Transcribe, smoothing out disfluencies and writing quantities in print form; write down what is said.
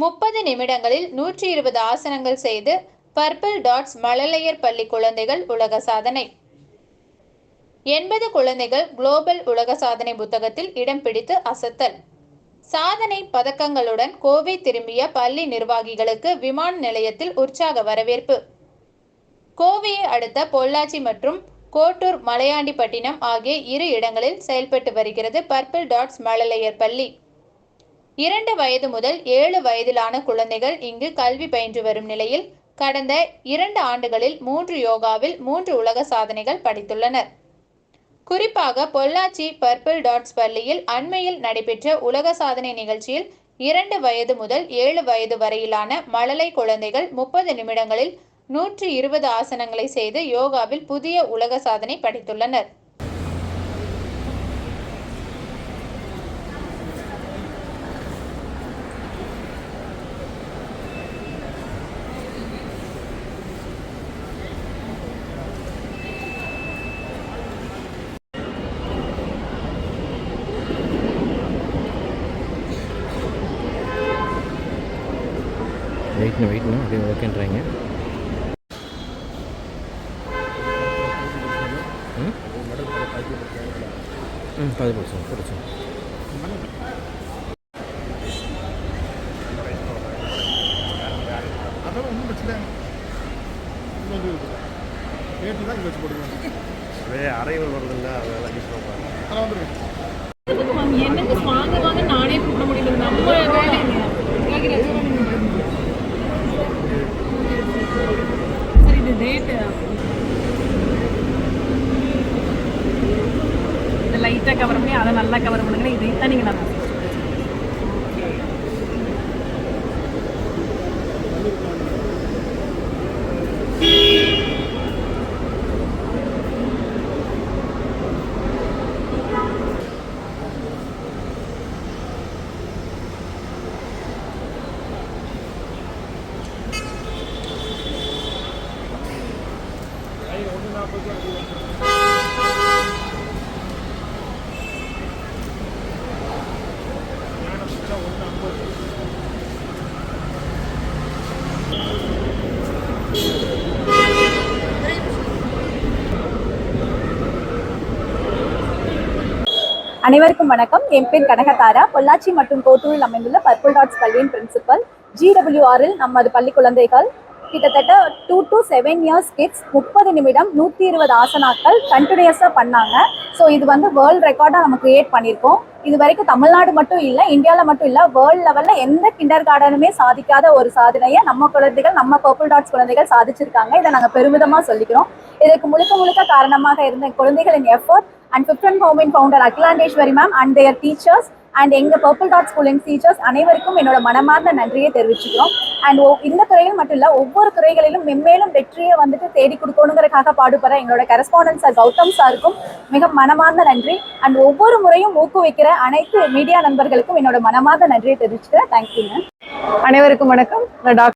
30 நிமிடங்களில் 120 ஆசனங்கள் செய்து பர்பிள் டாட்ஸ் மழலையர் பள்ளி குழந்தைகள் உலக சாதனை. 80 குழந்தைகள் குளோபல் உலக சாதனை புத்தகத்தில் இடம் பிடித்து அசத்தல். சாதனை பதக்கங்களுடன் கோவை திரும்பிய பள்ளி நிர்வாகிகளுக்கு விமான நிலையத்தில் உற்சாக வரவேற்பு. கோவையை அடுத்த பொள்ளாச்சி மற்றும் கோட்டூர் மலையாண்டிப்பட்டினம் ஆகிய 2 இடங்களில் செயல்பட்டு வருகிறது பர்பிள் டாட்ஸ் மழலையர் பள்ளி. 2 வயது முதல் 7 வயதிலான குழந்தைகள் இங்கு கல்வி பயின்று வரும் நிலையில் கடந்த 2 ஆண்டுகளில் 3 யோகாவில் 3 உலக சாதனைகள் படைத்துள்ளனர். குறிப்பாக பொள்ளாச்சி பர்பிள் டாட்ஸ் பள்ளியில் அண்மையில் நடைபெற்ற உலக சாதனை நிகழ்ச்சியில் 2 வயது முதல் 7 வயது வரையிலான மழலை குழந்தைகள் 30 நிமிடங்களில் 120 ஆசனங்களை செய்து யோகாவில் புதிய உலக சாதனை படைத்துள்ளனர். வெயிட்னு அப்படியே ஓகேன்றாங்க. பிடிச்சோம் அதெல்லாம் ஒன்றும் பிரச்சனை கேட்டு தான் இங்கே வச்சு போடுவாங்க. அதே அறைகள் வருதில்ல அதெல்லாம் யூஸ் பண்ணுவாங்க. அதெல்லாம் வந்துருக்கு என்னங்க வாங்க நானே கூப்பிட முடியல. நம்ம வேலைங்க சரி இது டேட்டு இதை லைட்டாக கவர் பண்ணி அதை நல்லா கவர் பண்ணுங்க. இதை தான் நீங்கள் நல்லா அனைவருக்கும் வணக்கம். என் பேர் கனகதாரா. பொள்ளாச்சி மற்றும் கோட்டூரில் அமைந்துள்ள பர்பிள் டாட்ஸ் பள்ளியின் பிரின்சிபல். GWRல் நமது பள்ளி குழந்தைகள் கிட்டத்தட்ட 2 to 7 years கிட்ஸ் 30 நிமிடம் 120 ஆசனாக்கள் கண்டினியூஸாக பண்ணாங்க. ஸோ இது வேர்ல்டு ரெக்கார்டாக நம்ம கிரியேட் பண்ணியிருக்கோம். இது வரைக்கும் தமிழ்நாடு மட்டும் இல்லை, இந்தியாவில் மட்டும் இல்லை, வேர்ல்டு லெவலில் எந்த கிண்டர் கார்டனுமே சாதிக்காத ஒரு சாதனையை நம்ம குழந்தைகள், நம்ம பர்பிள் டாட்ஸ் குழந்தைகள் சாதிச்சிருக்காங்க. இதை நாங்கள் பெருமிதமாக சொல்லிக்கிறோம். இதற்கு முழுக்க காரணமாக இருந்த குழந்தைகளின் எஃபர்ட் அண்ட் ஃபிஃப்டன் ஹோமின் founder Akilandeswari ma'am and their teachers and எங்கள் பர்பிள் டாட் ஸ்கூலின் டீச்சர்ஸ் அனைவருக்கும் என்னோட மனமார்ந்த நன்றியை தெரிவிச்சுக்கிறோம். அண்ட் இந்த துறையில் மட்டும் இல்லை, ஒவ்வொரு துறைகளிலும் மென்மேலும் வெற்றியை தேடி கொடுக்கணுங்கிறதுக்காக பாடுபடுற எங்களோட கரஸ்பாண்டன்ட் சார் கௌதம் சாருக்கும் மிக மனமார்ந்த நன்றி. அண்ட் ஒவ்வொரு முறையும் ஊக்குவிக்கிற அனைத்து மீடியா நண்பர்களுக்கும் என்னோட மனமார்ந்த நன்றியை தெரிவிச்சுக்கிறேன். தேங்க்யூங்க. அனைவருக்கும் வணக்கம்.